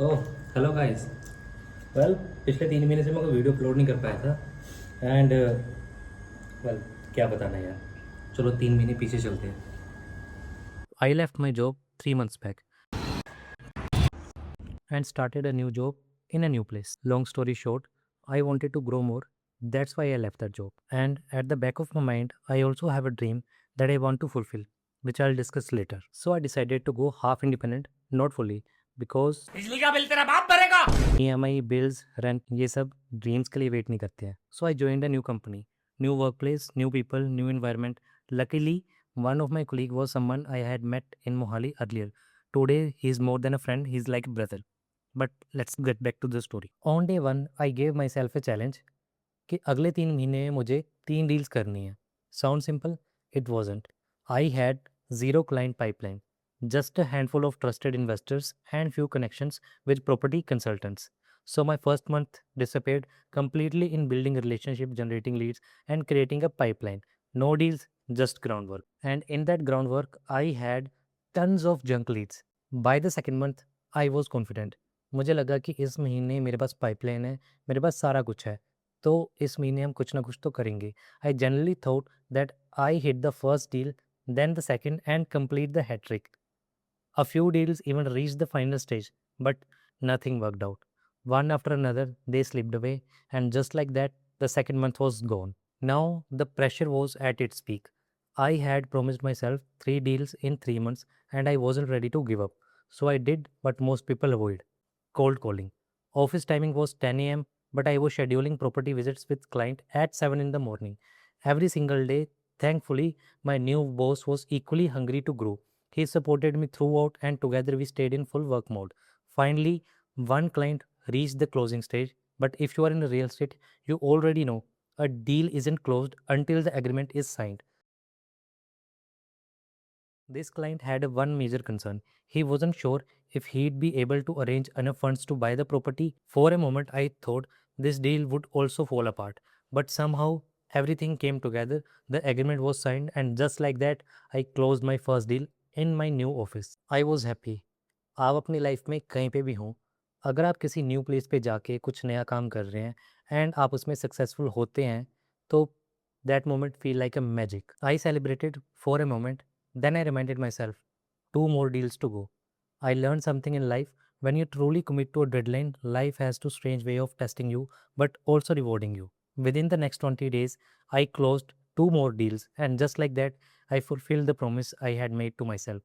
Oh hello guys. Well, पिछले 3 महीने से मैं कोई वीडियो अपलोड नहीं कर पाया था एंड वेल, क्या बताना यार। चलो 3 महीने पीछे चलते हैं। I left my job 3 months back and started a new job in a new place. Long story short, I wanted to grow more. That's why I left that job. And at the back of my mind, I also have a dream that I want to fulfill, which I'll discuss later. So I decided to go half independent, not fully, because बिजली का bill तेरा बाप भरेगा। EMI, bills, rent, ये सब dreams के लिए wait नहीं करते हैं. So I joined a new company, new workplace, new people, new environment. Luckily, one of my colleague was someone I had met in Mohali earlier. Today, he's more than a friend, he's like a brother. But let's get back to the story. On day one, I gave myself a challenge कि अगले 3 महीने में मुझे 3 deals करनी है. Sound simple? It wasn't. I had zero client pipeline, just a handful of trusted investors and few connections with property consultants. So my first month disappeared completely in building a relationship, generating leads, and creating a pipeline. No deals, just groundwork. And in that groundwork, I had tons of junk leads. By the second month, I was confident. मुझे लगा कि इस महीने मेरे पास pipeline है, मेरे पास सारा कुछ है, तो इस महीने हम कुछ ना कुछ तो करेंगे. I generally thought that I hit the first deal, then the second, and complete the hat trick. A few deals even reached the final stage, but nothing worked out. One after another, they slipped away, and just like that, the second month was gone. Now, the pressure was at its peak. I had promised myself 3 deals in 3 months, and I wasn't ready to give up. So I did what most people avoid: cold calling. Office timing was 10 a.m., but I was scheduling property visits with client at 7 in the morning. Every single day, thankfully, my new boss was equally hungry to grow. He supported me throughout, and together we stayed in full work mode. Finally, one client reached the closing stage. But if you are in real estate, you already know a deal isn't closed until the agreement is signed. This client had one major concern. He wasn't sure if he'd be able to arrange enough funds to buy the property. For a moment, I thought this deal would also fall apart. But somehow, everything came together. The agreement was signed, and just like that, I closed my first deal in my new office. I was happy. आप अपनी life में कहीं पे भी हों, अगर आप किसी न्यू प्लेस पे जाके कुछ नया काम कर रहे हैं एंड आप उसमें सक्सेसफुल होते हैं, तो that moment feel like a magic. I celebrated for a moment, then I reminded myself, 2 more deals to go. I learned something in life. When you truly commit to a deadline, life has a strange way of testing you, but also rewarding you. Within the next 20 days, I closed 2 more deals, and just like that, I fulfilled the promise I had made to myself.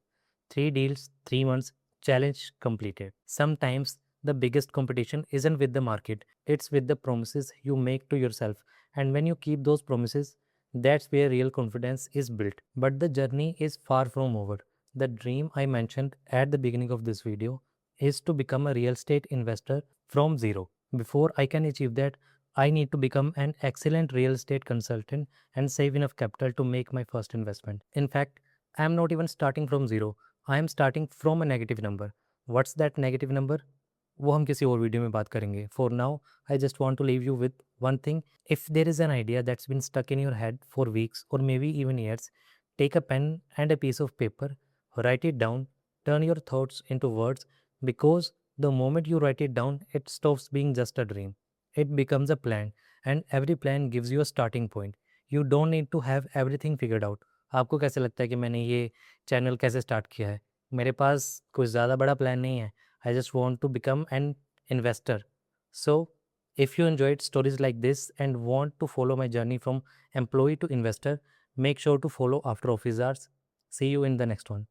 3 deals, 3 months, challenge completed. Sometimes the biggest competition isn't with the market, it's with the promises you make to yourself. And when you keep those promises, that's where real confidence is built. But the journey is far from over. The dream I mentioned at the beginning of this video is to become a real estate investor from zero. Before I can achieve that, I need to become an excellent real estate consultant and save enough capital to make my first investment. In fact, I am not even starting from zero. I am starting from a negative number. What's that negative number? वो हम किसी और video में बात करेंगे. For now I just want to leave you with one thing. If there is an idea that's been stuck in your head for weeks or maybe even years, take a pen and a piece of paper, write it down, turn your thoughts into words, because the moment you write it down, it stops being just a dream. It becomes a plan, and every plan gives you a starting point. You don't need to have everything figured out. आपको कैसे लगता है कि मैंने ये channel कैसे start किया है? मेरे पास कुछ ज़्यादा बड़ा प्लान नहीं है. I just want to become an investor. So, if you enjoyed stories like this and want to follow my journey from employee to investor, make sure to follow After Office Hours. See you in the next one.